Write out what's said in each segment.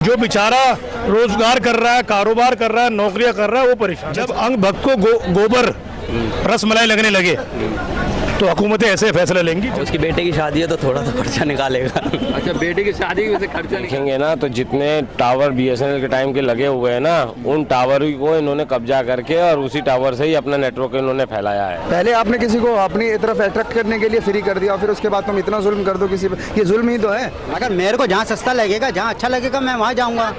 जो बेचारा रोजगार कर रहा है, कारोबार कर रहा है, नौकरियां कर रहा है, वो परेशान। जब अंग भक्त को गोबर रसमलाई लगने लगे तो हुकूमतें ऐसे फैसला लेंगी। उसकी बेटे की शादी है तो थोड़ा तो खर्चा निकालेगा। अच्छा, बेटे की शादी की वजह से खर्चा देखेंगे ना तो जितने टावर बीएसएनएल के टाइम के लगे हुए हैं ना, उन टावर को इन्होंने कब्जा करके और उसी टावर से ही अपना नेटवर्क इन्होंने फैलाया है। पहले आपने किसी को अपनी तरफ अट्रैक्ट करने के लिए फ्री कर दिया, फिर उसके बाद तुम इतना जुल्म कर दो किसी पर, ये जुल्म ही तो है। अगर मेरे को जहाँ सस्ता लगेगा, जहाँ अच्छा लगेगा, मैं वहाँ जाऊँगा।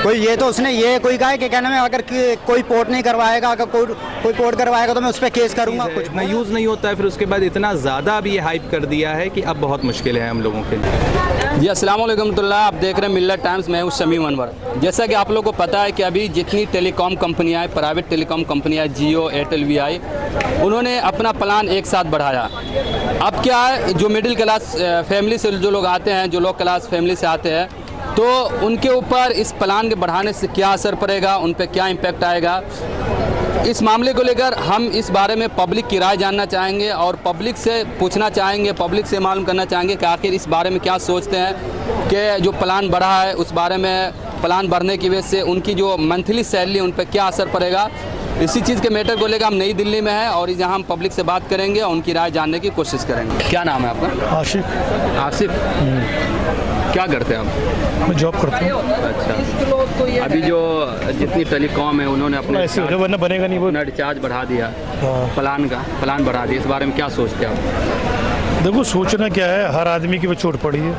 कोई ये तो उसने ये कोई कहा है कि कहना में अगर कोई पोर्ट नहीं करवाएगा, अगर कोई पोर्ट करवाएगा तो मैं उस पर केस करूँगा। कुछ इतना यूज़ नहीं होता है, फिर उसके बाद इतना ज़्यादा ये हाइप कर दिया है कि अब बहुत मुश्किल है हम लोगों के लिए। जी अस्सलाम वालेकुम रहमतुल्लाह, आप देख रहे हैं मिल्लत टाइम्स। मैं हूं शमीम अनवर। जैसा कि आप लोगों को पता है कि अभी जितनी टेलीकॉम कंपनियां हैं, प्राइवेट टेलीकॉम कंपनियां, जियो, एयरटेल, वीआई, उन्होंने अपना प्लान एक साथ बढ़ाया। अब क्या है, जो मिडिल क्लास फैमिली से जो लोग आते हैं, जो लो क्लास फैमिली से आते हैं, तो उनके ऊपर इस प्लान के बढ़ाने से क्या असर पड़ेगा, उन पर क्या इम्पेक्ट आएगा, इस मामले को लेकर हम इस बारे में पब्लिक की राय जानना चाहेंगे और पब्लिक से पूछना चाहेंगे, पब्लिक से मालूम करना चाहेंगे कि आखिर इस बारे में क्या सोचते हैं कि जो प्लान बढ़ा है उस बारे में, प्लान बढ़ने की वजह से उनकी जो मंथली सैलरी उन पर क्या असर पड़ेगा। इसी चीज़ के मैटर को लेकर हम नई दिल्ली में हैं और यहाँ हम पब्लिक से बात करेंगे और उनकी राय जानने की कोशिश करेंगे। क्या नाम है आपका? आशिफ। आसिफ, क्या करते हैं आप? मैं जॉब करता हूँ। अच्छा, अभी जो जितनी टेलीकॉम है उन्होंने अपने ऐसे वरना बनेगा नहीं, वो रिचार्ज बढ़ा दिया, प्लान बढ़ा दिया, इस बारे में क्या सोचते हैं आप? देखो, सोचना क्या है, हर आदमी की वो चोट पड़ी है।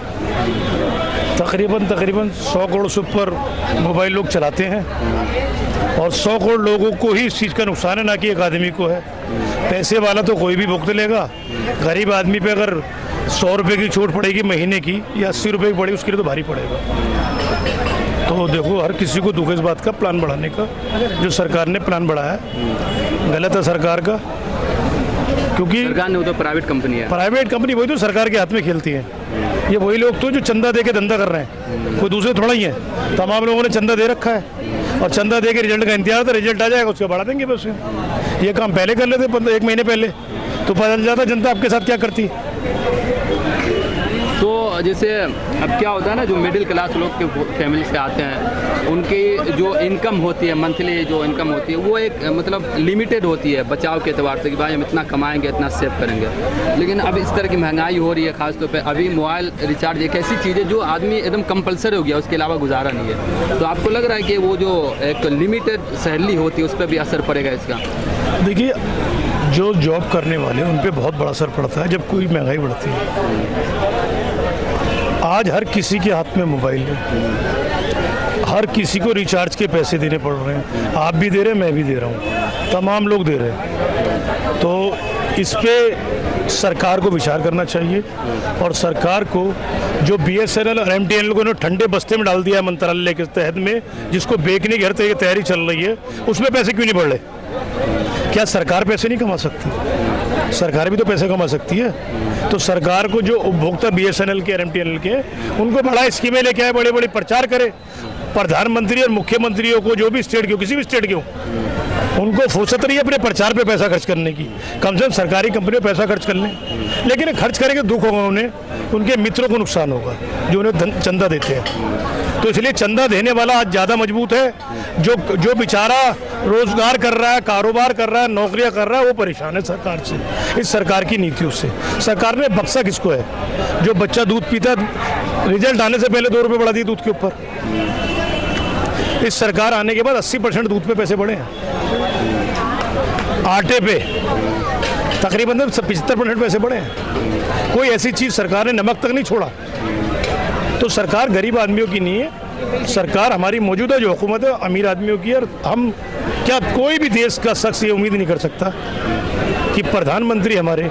तकरीबन 100 करोड़ से ऊपर मोबाइल लोग चलाते हैं और 100 करोड़ लोगों को ही इस चीज़ का नुकसान है, ना कि एक आदमी को है। पैसे वाला तो कोई भी भुगत लेगा, गरीब आदमी पे अगर 100 रुपये की चोट पड़ेगी महीने की या 80 रुपये की पड़ेगी, उसके लिए तो भारी पड़ेगा। तो देखो, हर किसी को दुख इस बात का, प्लान बढ़ाने का। जो सरकार ने प्लान बढ़ाया गलत है सरकार का, क्योंकि सरकार ने तो प्राइवेट कंपनी है, प्राइवेट कंपनी वही तो सरकार के हाथ में खेलती है। ये वही लोग तो जो चंदा दे के धंधा कर रहे हैं, कोई दूसरे थोड़ा ही है। तमाम लोगों ने चंदा दे रखा है और चंदा दे के रिजल्ट का इंतजार था, रिजल्ट आ जाएगा उसके बढ़ा देंगे बस। ये काम पहले कर लेते 1 महीने पहले, तो पता चल जाता जनता आपके साथ क्या करती। तो जैसे अब क्या होता है ना, जो मिडिल क्लास लोग के फैमिली से आते हैं, उनकी जो इनकम होती है, मंथली जो इनकम होती है, वो एक मतलब लिमिटेड होती है बचाव के एतबार से कि भाई हम इतना कमाएंगे, इतना सेव करेंगे। लेकिन अब इस तरह की महंगाई हो रही है, खासतौर पे अभी मोबाइल रिचार्ज एक ऐसी चीज़ है जो आदमी एकदम कंपलसरी हो गया, उसके अलावा गुजारा नहीं है। तो आपको लग रहा है कि वो जो एक लिमिटेड सैलरी होती है उस पर भी असर पड़ेगा इसका? देखिए, जो जॉब करने वाले उन पर बहुत बड़ा असर पड़ता है जब कोई महंगाई बढ़ती है। आज हर किसी के हाथ में मोबाइल है, हर किसी को रिचार्ज के पैसे देने पड़ रहे हैं। आप भी दे रहे हैं, मैं भी दे रहा हूँ, तमाम लोग दे रहे हैं। तो इस पे सरकार को विचार करना चाहिए और सरकार को जो बीएसएनएल और एमटीएनएल को ठंडे बस्ते में डाल दिया है मंत्रालय के तहत में, जिसको बेचने की हर तरह की तैयारी चल रही है, उसमें पैसे क्यों नहीं बढ़ रहे? क्या सरकार पैसे नहीं कमा सकती? सरकार भी तो पैसे कमा सकती है। तो सरकार को जो उपभोक्ता बीएसएनएल के और एमटीएनएल के, उनको बड़ा स्कीमें लेके आए, बड़े बड़े प्रचार करे। प्रधानमंत्री और मुख्यमंत्रियों को, जो भी स्टेट के हो, किसी भी स्टेट के हो, उनको फुर्सत नहीं है अपने प्रचार पे पैसा खर्च करने की। कम से कम सरकारी कंपनी में पैसा खर्च कर लें, लेकिन खर्च करेंगे दुख होगा उन्हें, उनके मित्रों को नुकसान होगा जो उन्हें चंदा देते हैं। तो इसलिए चंदा देने वाला आज ज़्यादा मजबूत है, जो बेचारा रोजगार कर रहा है, कारोबार कर रहा है, नौकरियां कर रहा है, वो परेशान है सरकार से, इस सरकार की नीतियों से। सरकार ने बक्सा किसको है? जो बच्चा दूध पीता, रिजल्ट आने से पहले 2 रुपये बढ़ा दिए दूध के ऊपर। इस सरकार आने के बाद 80% दूध पे पैसे बढ़े हैं, आटे पे तकरीबन 75% पैसे बढ़े हैं। कोई ऐसी चीज़ सरकार ने नमक तक नहीं छोड़ा। तो सरकार गरीब आदमियों की नहीं है, सरकार हमारी मौजूदा जो हुकूमत है अमीर आदमियों की है। और हम क्या, कोई भी देश का शख्स ये उम्मीद नहीं कर सकता कि प्रधानमंत्री हमारे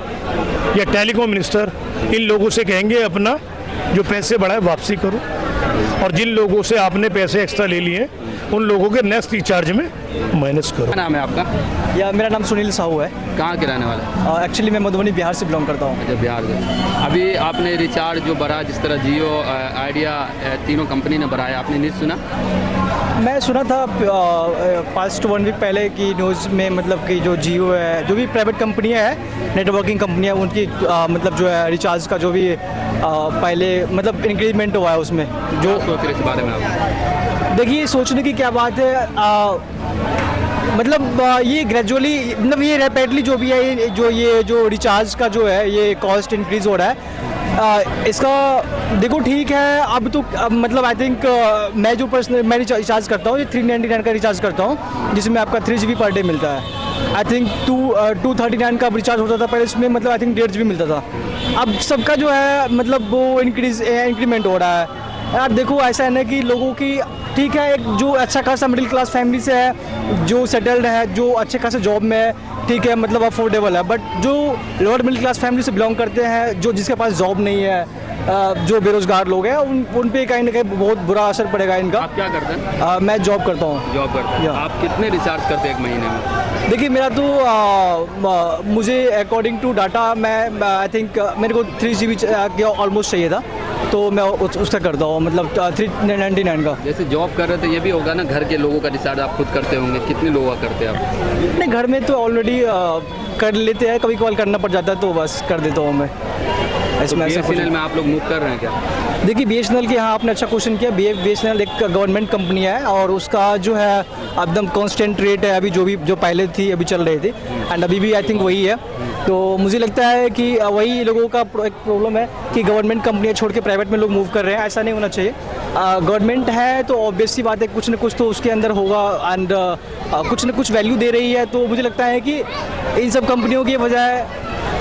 या टेलीकॉम मिनिस्टर इन लोगों से कहेंगे अपना जो पैसे बढ़ाए वापसी करो, और जिन लोगों से आपने पैसे एक्स्ट्रा ले लिए उन लोगों के नेक्स्ट रिचार्ज में माइनस करो। क्या नाम है आपका? या मेरा नाम सुनील साहू है। कहाँ के रहने वाले? एक्चुअली मैं मधुबनी बिहार से बिलोंग करता हूँ। अच्छा, बिहार से। अभी आपने रिचार्ज जो बढ़ा, जिस तरह जियो, आइडिया, तीनों कंपनी ने बढ़ाया, आपने नहीं सुना? मैं सुना था पास्ट 1 वीक पहले की न्यूज़ में, मतलब कि जो जियो है, जो भी प्राइवेट कंपनियाँ हैं, नेटवर्किंग कंपनियाँ, उनकी मतलब जो है रिचार्ज का जो भी पहले मतलब इंक्रीजमेंट हुआ है उसमें जो सोच रहे इस बारे में आप? देखिए, सोचने की क्या बात है, मतलब ये ग्रेजुअली, मतलब ये रैपिडली जो भी है, जो रिचार्ज का जो है ये कॉस्ट इंक्रीज़ हो रहा है। इसका देखो ठीक है, अब मतलब आई थिंक मैं जो मैं रिचार्ज करता हूँ, ये 399 का रिचार्ज करता हूँ, जिसमें आपका 3 GB पर डे मिलता है। आई थिंक 239 का रिचार्ज होता था पहले, इसमें मतलब आई थिंक 1.5 GB मिलता था। अब सबका जो है मतलब वो इंक्रीमेंट हो रहा है। यार देखो, ऐसा है ना कि लोगों की, ठीक है, एक जो अच्छा खासा मिडिल क्लास फैमिली से है, जो सेटल्ड है, जो अच्छे खासे जॉब में है, ठीक है, मतलब अफोर्डेबल है, बट जो लोअर मिडिल क्लास फैमिली से बिलोंग करते हैं, जो जिसके पास जॉब नहीं है, जो बेरोजगार लोग हैं, उन पे कहीं ना कहीं बहुत बुरा असर पड़ेगा इनका। आप क्या करते हैं? मैं जॉब करता हूँ। जॉब करते हैं। आप कितने रिचार्ज करते हैं एक महीने में? देखिए, मेरा तो मुझे अकॉर्डिंग टू डाटा, मैं आई थिंक मेरे को 3 GB के ऑलमोस्ट चाहिए था, तो मैं उसका करता हूँ, मतलब 399 का। जैसे जॉब कर रहे थे, ये भी होगा ना, घर के लोगों का रिचार्ज आप खुद करते होंगे, कितने लोगों का करते हैं आप? नहीं, घर में तो ऑलरेडी कर लेते हैं, कभी कभार करना पड़ जाता है तो बस कर देता हूँ मैं। इसमें BSNL में आप लोग मूव कर रहे हैं क्या? देखिए, BSNL की, हाँ, आपने अच्छा क्वेश्चन किया। BSNL एक गवर्नमेंट कंपनी है और उसका जो है एकदम कांस्टेंट रेट है, अभी जो पहले थी अभी चल रही थी, एंड अभी भी आई थिंक वही है। तो मुझे लगता है कि वही लोगों का एक प्रॉब्लम है कि गवर्नमेंट कंपनियां छोड़ के प्राइवेट में लोग मूव कर रहे हैं। ऐसा नहीं होना चाहिए। गवर्नमेंट है तो ऑब्वियस सी बात है, कुछ ना कुछ तो उसके अंदर होगा, एंड कुछ ना कुछ वैल्यू दे रही है। तो मुझे लगता है कि इन सब कंपनियों की बजाय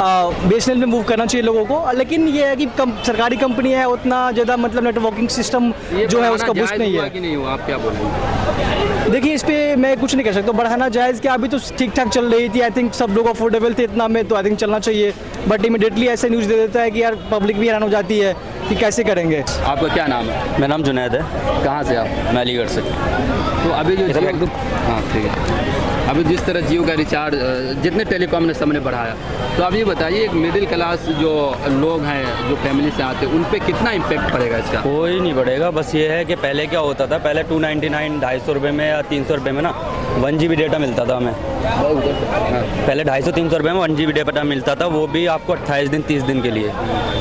BSNL में मूव करना चाहिए लोगों को। लेकिन ये है कि सरकारी कंपनी है, उतना ज़्यादा मतलब नेटवर्किंग सिस्टम जो है उसका बूस्ट नहीं है। कि नहीं हुआ, आप क्या बोलेंगे? देखिए, इस पे मैं कुछ नहीं कह सकता। बढ़ाना जायज़ क्या, अभी तो ठीक ठाक चल रही थी, आई थिंक सब लोग अफोर्डेबल थे इतना में, तो आई थिंक चलना चाहिए। बट इमीडिएटली ऐसे न्यूज़ दे देता है कि यार पब्लिक भी हैरान हो जाती है कि कैसे करेंगे। आपका क्या नाम है? मेरा नाम जुनैद है। कहाँ से आप? मैं अलीगढ़ से। तो अभी जो जियो, हाँ ठीक है, अभी जिस तरह जियो का रिचार्ज जितने टेलीकॉम ने सबने बढ़ाया, तो आप ये बताइए, एक मिडिल क्लास जो लोग हैं, जो फैमिली से आते हैं, उन पे कितना इम्पेक्ट पड़ेगा इसका? कोई नहीं पड़ेगा। बस ये है कि पहले क्या होता था, पहले 299 250 रुपये में या 300 रुपये में ना 1 GB डेटा मिलता था हमें। पहले 250-300 रुपये में 1 GB डेटा मिलता था, वो भी आपको 28 दिन 30 दिन के लिए।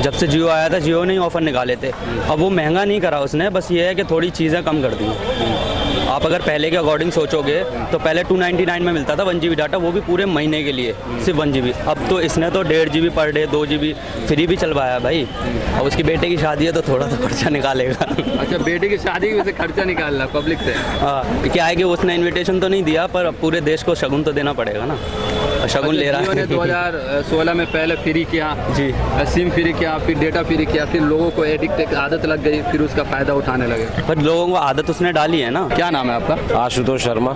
जब से जियो आया था, जियो ने ही ऑफ़र निकाले थे। अब वो महंगा नहीं करा उसने, बस ये है कि थोड़ी चीज़ें कम कर दी। आप अगर पहले के अकॉर्डिंग सोचोगे तो पहले 299 में मिलता था 1 GB डाटा, वो भी पूरे महीने के लिए, सिर्फ 1 GB। अब तो इसने तो 1.5 GB per day, 2 GB free भी चलवाया भाई। अब उसकी बेटे की शादी है तो थोड़ा तो खर्चा निकालेगा। अच्छा, बेटे की शादी की वजह से खर्चा निकाल रहा पब्लिक से? हाँ, क्या है कि उसने इनविटेशन तो नहीं दिया, पर पूरे देश को शगुन तो देना पड़ेगा ना। शगुन ले रहा है। 2016 में पहले फ्री किया जी, सिम फ्री किया, फिर डेटा फ्री किया, फिर लोगों को एडिक्ट आदत लग गई, फिर उसका फ़ायदा उठाने लगे। पर लोगों को आदत उसने डाली है ना। क्या नाम है आपका? आशुतोष शर्मा।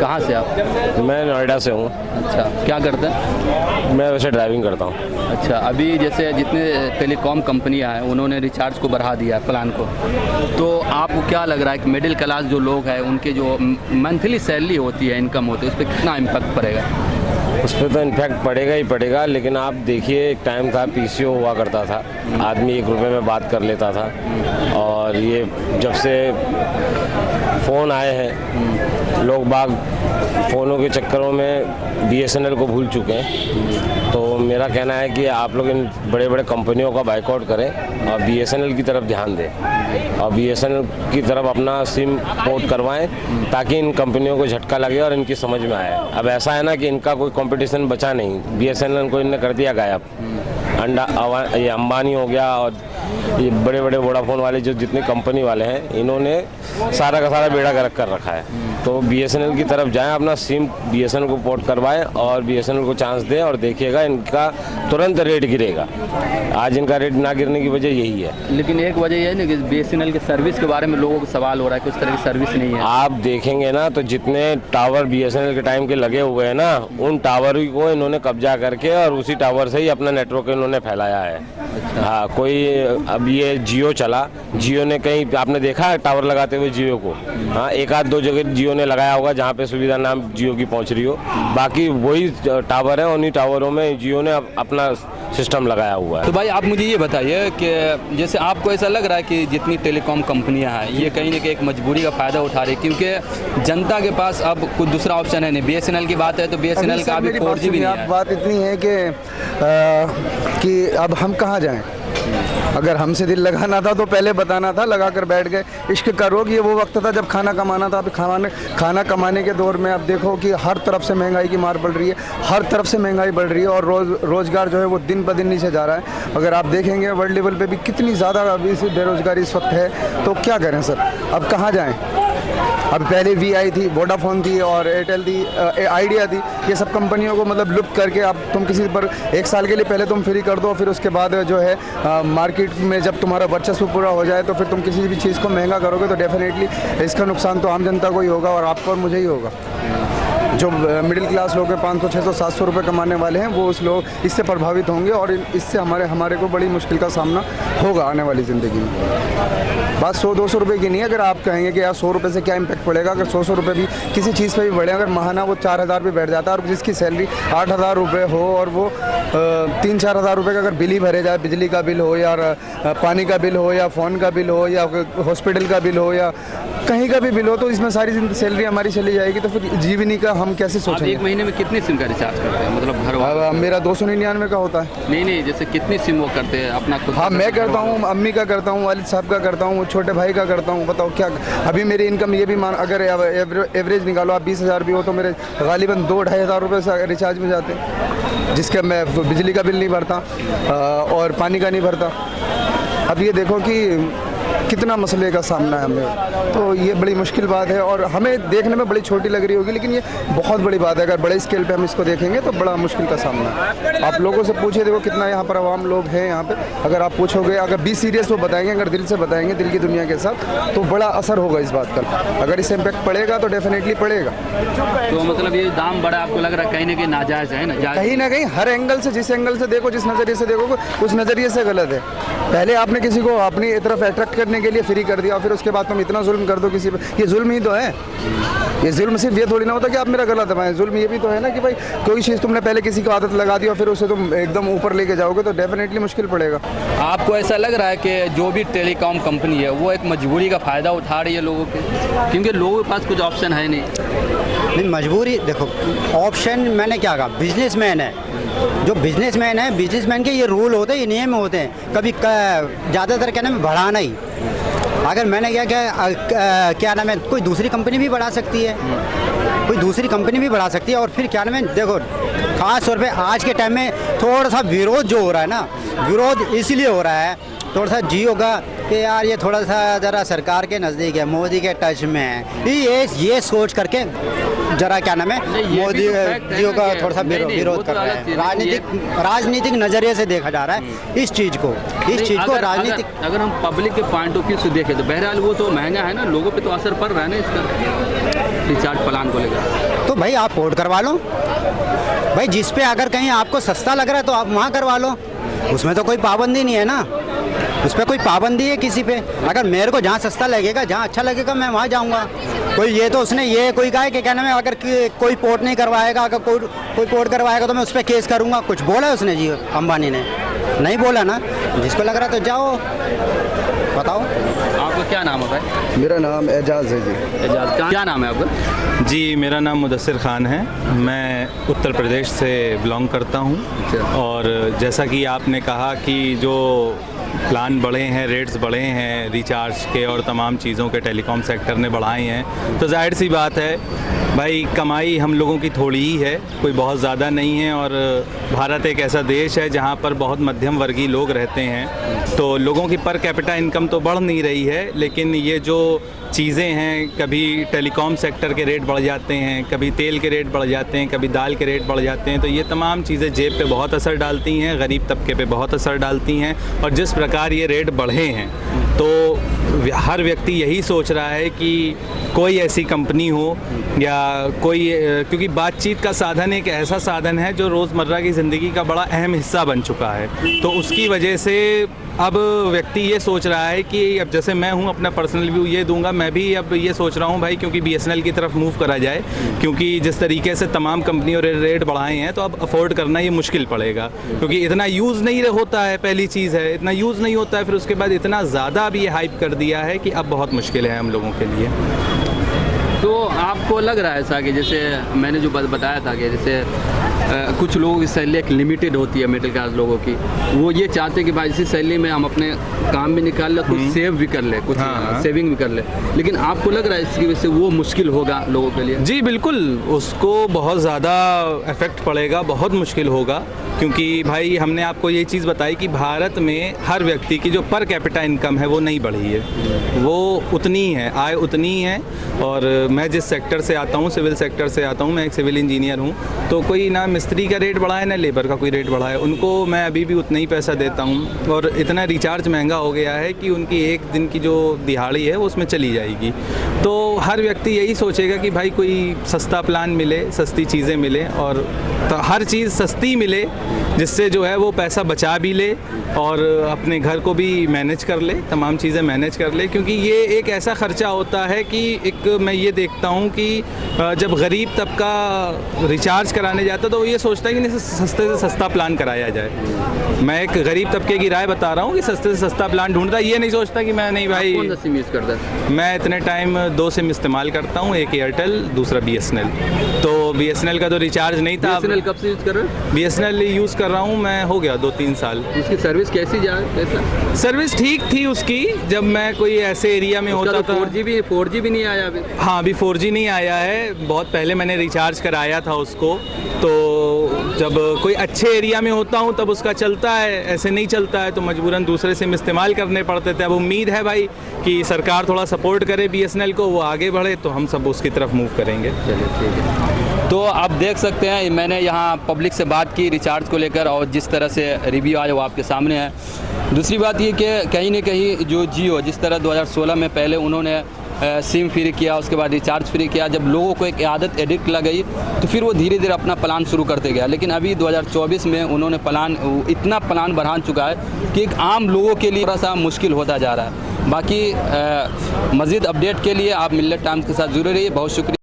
कहाँ से आप? मैं नोएडा से हूँ। अच्छा, क्या करते हैं? मैं वैसे ड्राइविंग करता हूँ। अच्छा, अभी जैसे जितने टेलीकॉम कंपनियां हैं, उन्होंने रिचार्ज को बढ़ा दिया है, प्लान को, तो आपको क्या लग रहा है कि मिडिल क्लास जो लोग हैं, उनके जो मंथली सैलरी होती है, इनकम होती है, उस पर कितना इम्पैक्ट पड़ेगा? उस पर तो इन्फेक्ट पड़ेगा ही पड़ेगा। लेकिन आप देखिए, एक टाइम था PCO हुआ करता था, आदमी 1 रुपये में बात कर लेता था, और ये जब से फ़ोन आए हैं, लोग बाग फ़ोनों के चक्करों में BSNL को भूल चुके हैं। तो मेरा कहना है कि आप लोग इन बड़े बड़े कंपनियों का बाइकआउट करें और BSNL की तरफ ध्यान दें, और BSNL की तरफ अपना सिम पोर्ट करवाएं, ताकि इन कंपनियों को झटका लगे और इनकी समझ में आए। अब ऐसा है ना कि इनका कोई कंपटीशन बचा नहीं, BSNL को इनने कर दिया गायब। ये अंबानी हो गया और ये बड़े बड़े वोडाफोन वाले जो जितने कंपनी वाले हैं, इन्होंने सारा का सारा बेड़ा गर्क कर रखा है। तो BSNL की तरफ जाएं, अपना सिम BSNL को पोर्ट करवाएं और BSNL को चांस दें, और देखिएगा इनका तुरंत रेट गिरेगा। आज इनका रेट ना गिरने की वजह यही है। लेकिन एक वजह यह है ना कि BSNL की सर्विस के बारे में लोगों को सवाल हो रहा है कि उस तरह की सर्विस नहीं है। आप देखेंगे ना, तो जितने टावर BSNL के टाइम के लगे हुए हैं ना, उन टावर को इन्होंने कब्जा करके और उसी टावर से ही अपना नेटवर्क इन्होंने फैलाया है। हाँ, कोई अब ये जियो चला, जियो ने कहीं आपने देखा है टावर लगाते हुए जियो को? हाँ, 1 आध 2 जगह जियो जियो ने लगाया होगा जहाँ पे सुविधा नाम जियो की पहुँच रही हो, बाकी वही टावर है, उन्हीं टावरों में जियो ने अपना सिस्टम लगाया हुआ है। तो भाई आप मुझे ये बताइए कि जैसे आपको ऐसा लग रहा है कि जितनी टेलीकॉम कंपनियां हैं ये कहीं ना कहीं एक मजबूरी का फ़ायदा उठा रही है, क्योंकि जनता के पास अब कुछ दूसरा ऑप्शन है नहीं। BSNL की बात है तो BSNL का अभी 4G भी नहीं है। बात इतनी है कि अब हम कहाँ जाएं। अगर हमसे दिल लगाना था तो पहले बताना था, लगा कर बैठ गए। इश्क का रोग ये वो वक्त था जब खाना कमाना था। अभी खाना कमाने के दौर में अब देखो कि हर तरफ से महंगाई की मार पड़ रही है, हर तरफ से महंगाई बढ़ रही है और रोज़गार जो है वो दिन ब दिन नीचे जा रहा है। अगर आप देखेंगे वर्ल्ड लेवल पे भी कितनी ज़्यादा अभी से बेरोज़गारी इस वक्त है, तो क्या करें सर, अब कहाँ जाएँ। अब पहले VI थी, वोडाफोन थी और एयरटेल थी, आइडिया थी, ये सब कंपनियों को मतलब लुप्त करके अब तुम किसी पर 1 साल के लिए पहले तुम फ्री कर दो, फिर उसके बाद जो है मार्केट में जब तुम्हारा वर्चस्व पूरा हो जाए तो फिर तुम किसी भी चीज़ को महंगा करोगे तो डेफिनेटली इसका नुकसान तो आम जनता को ही होगा और आपको और मुझे ही होगा। जो मिडिल क्लास लोग हैं 500, 600, 700 रुपये कमाने वाले हैं वो उस लोग इससे प्रभावित होंगे और इससे हमारे को बड़ी मुश्किल का सामना होगा आने वाली ज़िंदगी में। बात 100-200 रुपये की नहीं है। अगर आप कहेंगे कि यार 100 रुपये से क्या इम्पैक्ट पड़ेगा, अगर 100 रुपये भी किसी चीज़ पे भी बढ़े, अगर महाना वो 4000 पे बैठ जाता है और जिसकी सैलरी 8000 रुपये हो और वो 3-4 हज़ार रुपये का अगर बिल ही भरे जाए, बिजली का बिल हो या पानी का बिल हो या फ़ोन का बिल हो या हॉस्पिटल का बिल हो या कहीं का भी बिल हो, तो इसमें सारी सैलरी हमारी चली जाएगी। तो फिर जीवनी का हम कैसे आप सोचेंगे। एक महीने में कितने सिम का रिचार्ज करते हैं, मतलब घर वाले? अब मेरा 299 का होता है। नहीं, जैसे कितनी सिम वो करते हैं अपना खुद? हाँ, मैं करता हूँ, अम्मी का करता हूँ, वालिद साहब का करता हूँ, छोटे भाई का करता हूँ। बताओ क्या अभी मेरी इनकम ये भी अगर एवरेज निकालो आप 20,000 भी हो तो मेरे गालिबन 2-2.5 हज़ार रुपये से रिचार्ज में जाते हैं, जिसका मैं बिजली का बिल नहीं भरता और पानी का नहीं भरता। अब ये देखो कि कितना मसले का सामना है हमें, तो ये बड़ी मुश्किल बात है और हमें देखने में बड़ी छोटी लग रही होगी लेकिन ये बहुत बड़ी बात है। अगर बड़े स्केल पे हम इसको देखेंगे तो बड़ा मुश्किल का सामना है। आप लोगों से पूछिए, देखो कितना यहाँ पर आवाम लोग हैं यहाँ पे, अगर आप पूछोगे, अगर बी सीरियस वो बताएंगे, अगर दिल से बताएंगे, दिल की दुनिया के साथ, तो बड़ा असर होगा इस बात का। अगर इससे इम्पैक्ट पड़ेगा तो डेफिनेटली पड़ेगा। तो मतलब ये दाम बड़ा आपको लग रहा है कहीं ना कहीं नाजायज़ है ना? कहीं ना कहीं हर एंगल से, जिस एंगल से देखो, जिस नज़रिए से देखो, उस नज़रिए से गलत है। पहले आपने किसी को अपनी तरफ अट्रैक्ट करने के लिए फ्री कर दिया और फिर उसके बाद तुम इतना जुल्म कर दो किसी पे, ये जुल्म ही तो है। ये जुल्म सिर्फ ये थोड़ी ना होता कि आप मेरा गला दबाएं, जुल्म ये भी तो है ना कि भाई कोई चीज़ तुमने पहले किसी को आदत लगा दी और फिर उसे तुम एकदम ऊपर लेके जाओगे तो डेफिनेटली मुश्किल पड़ेगा। आपको ऐसा लग रहा है कि जो भी टेलीकॉम कंपनी है वो एक मजबूरी का फ़ायदा उठा रही है लोगों के, क्योंकि लोगों के पास कुछ ऑप्शन है नहीं? मजबूरी देखो, ऑप्शन मैंने क्या कहा, बिजनेसमैन है, जो बिजनेसमैन है, बिजनेसमैन के ये रूल होते हैं, ये नियम होते हैं। कभी ज़्यादातर क्या नाम है बढ़ाना ही, अगर मैंने क्या नाम है, कोई दूसरी कंपनी भी बढ़ा सकती है, कोई दूसरी कंपनी भी बढ़ा सकती है। और फिर क्या नाम है, देखो ख़ास तौर पे आज के टाइम में थोड़ा सा विरोध जो हो रहा है ना, विरोध इसलिए हो रहा है थोड़ा सा जियो का कि यार ये थोड़ा सा ज़रा सरकार के नज़दीक है, मोदी के टच में है, ये सोच करके जरा क्या नाम है मोदी जियो का थोड़ा सा विरोध कर रहा है। राजनीतिक नज़रिए से देखा जा रहा है इस चीज़ को, राजनीतिक। अगर हम पब्लिक के पॉइंट ऑफ व्यू से देखें तो बहरहाल वो तो महंगा है ना, लोगों पे तो असर पड़ रहा है ना इसका रिचार्ज प्लान को लेकर। तो भाई आप पोर्ट करवा लो भाई, जिस पे अगर कहीं आपको सस्ता लग रहा है तो आप वहाँ करवा लो, उसमें तो कोई पाबंदी नहीं है ना, उस पर कोई पाबंदी है किसी पे। अगर मेरे को जहाँ सस्ता लगेगा, जहाँ अच्छा लगेगा, मैं वहाँ जाऊँगा। कोई ये तो उसने ये कोई कहा है कि कहना में अगर कोई पोर्ट नहीं करवाएगा, अगर कोई पोर्ट करवाएगा तो मैं उस पर केस करूँगा, कुछ बोला है उसने? जी अंबानी ने नहीं बोला ना। जिसको लग रहा है तो जाओ, बताओ। आपका क्या नाम है भाई? मेरा नाम एजाज़ है जी। एजाज़, क्या नाम है आपका? जी, मेरा नाम मुदस्सिर ख़ान है, मैं उत्तर प्रदेश से बिलोंग करता हूँ। और जैसा कि आपने कहा कि जो प्लान बढ़े हैं, रेट्स बढ़े हैं रिचार्ज के और तमाम चीज़ों के टेलीकॉम सेक्टर ने बढ़ाए हैं, तो जाहिर सी बात है भाई कमाई हम लोगों की थोड़ी ही है, कोई बहुत ज़्यादा नहीं है। और भारत एक ऐसा देश है जहाँ पर बहुत मध्यम वर्गीय लोग रहते हैं, तो लोगों की पर कैपिटा इनकम तो बढ़ नहीं रही है, लेकिन ये जो चीज़ें हैं, कभी टेलीकॉम सेक्टर के रेट बढ़ जाते हैं, कभी तेल के रेट बढ़ जाते हैं, कभी दाल के रेट बढ़ जाते हैं, तो ये तमाम चीज़ें जेब पे बहुत असर डालती हैं, गरीब तबके पे बहुत असर डालती हैं। और जिस प्रकार ये रेट बढ़े हैं तो हर व्यक्ति यही सोच रहा है कि कोई ऐसी कंपनी हो या कोई, क्योंकि बातचीत का साधन एक ऐसा साधन है जो रोज़मर्रा की ज़िंदगी का बड़ा अहम हिस्सा बन चुका है। तो उसकी वजह से अब व्यक्ति ये सोच रहा है कि अब जैसे मैं हूँ, अपना पर्सनल व्यू ये दूंगा, मैं भी अब ये सोच रहा हूँ भाई, क्योंकि BSNL की तरफ मूव करा जाए, क्योंकि जिस तरीके से तमाम कंपनियों ने रेट बढ़ाए हैं तो अब अफोर्ड करना ये मुश्किल पड़ेगा, क्योंकि इतना यूज़ नहीं होता है, पहली चीज़ है इतना यूज़ नहीं होता है, फिर उसके बाद इतना ज़्यादा अब ये हाइप कर दिया है कि अब बहुत मुश्किल है हम लोगों के लिए। तो आपको लग रहा है ऐसा कि जैसे मैंने जो बताया था कि जैसे कुछ लोगों की सैलरी एक लिमिटेड होती है, मिडिल क्लास लोगों की, वो ये चाहते हैं कि भाई इसी सैलरी में हम अपने काम भी निकाल ले, कुछ सेव भी कर ले, कुछ सेविंग भी कर ले, लेकिन आपको लग रहा है इसकी वजह से वो मुश्किल होगा लोगों के लिए? जी बिल्कुल, उसको बहुत ज़्यादा इफ़ेक्ट पड़ेगा, बहुत मुश्किल होगा, क्योंकि भाई हमने आपको ये चीज़ बताई कि भारत में हर व्यक्ति की जो पर कैपिटा इनकम है वो नहीं बढ़ी है, वो उतनी है, आय उतनी है। और मैं जिस सेक्टर से आता हूँ, सिविल सेक्टर से आता हूँ, मैं एक सिविल इंजीनियर हूँ, तो कोई ना मिस्त्री का रेट बढ़ा है ना लेबर का कोई रेट बढ़ा है, उनको मैं अभी भी उतना ही पैसा देता हूँ। और इतना रिचार्ज महंगा हो गया है कि उनकी एक दिन की जो दिहाड़ी है वो उसमें चली जाएगी। तो हर व्यक्ति यही सोचेगा कि भाई कोई सस्ता प्लान मिले, सस्ती चीज़ें मिले, और तो हर चीज़ सस्ती मिले जिससे जो है वो पैसा बचा भी ले और अपने घर को भी मैनेज कर ले, तमाम चीज़ें मैनेज कर ले। क्योंकि ये एक ऐसा ख़र्चा होता है कि एक मैं ये देखता हूँ कि जब गरीब तबका रिचार्ज कराने जाता है तो वो ये सोचता है कि नहीं सस्ते से सस्ता प्लान कराया जाए। मैं एक गरीब तबके की राय बता रहा हूँ कि सस्ते से सस्ता प्लान ढूंढता, ये नहीं सोचता कि मैं नहीं भाई। कौन सा सिम यूज़ करता है? मैं इतने टाइम 2 सिम इस्तेमाल करता हूँ, एक एयरटेल, दूसरा BSNL। तो BSNL का तो रिचार्ज नहीं था। BSNL कब से यूज़ कर रहे हो? BSNL यूज़ कर रहा हूँ मैं, हो गया 2-3 साल। उसकी सर्विस कैसी कैसा? सर्विस ठीक थी उसकी, जब मैं कोई ऐसे एरिया में होता था। 4G भी नहीं आया अभी? हाँ, अभी 4G नहीं आया है, बहुत पहले मैंने रिचार्ज कराया था उसको। तो जब कोई अच्छे एरिया में होता हूँ तब उसका चलता है, ऐसे नहीं चलता है तो मजबूरन दूसरे सिम इस्तेमाल करने पड़ते थे। अब उम्मीद है भाई कि सरकार थोड़ा सपोर्ट करे BSNL को, वो आगे बढ़े तो हम सब उसकी तरफ मूव करेंगे। चलिए ठीक है। तो आप देख सकते हैं, मैंने यहाँ पब्लिक से बात की रिचार्ज को लेकर और जिस तरह से रिव्यू आया वो आपके सामने है। दूसरी बात ये कि कहीं ना कहीं जो जियो जिस तरह 2016 में पहले उन्होंने सिम फ्री किया, उसके बाद रिचार्ज फ्री किया, जब लोगों को एक आदत एडिक्ट लग गई तो फिर वो धीरे धीरे अपना प्लान शुरू करते गया। लेकिन अभी 2024 में उन्होंने इतना प्लान बढ़ा चुका है कि एक आम लोगों के लिए थोड़ा सा मुश्किल होता जा रहा है। बाकी मज़ीद अपडेट के लिए आप मिल्लत टाइम्स के साथ जुड़े रहिए। बहुत शुक्रिया।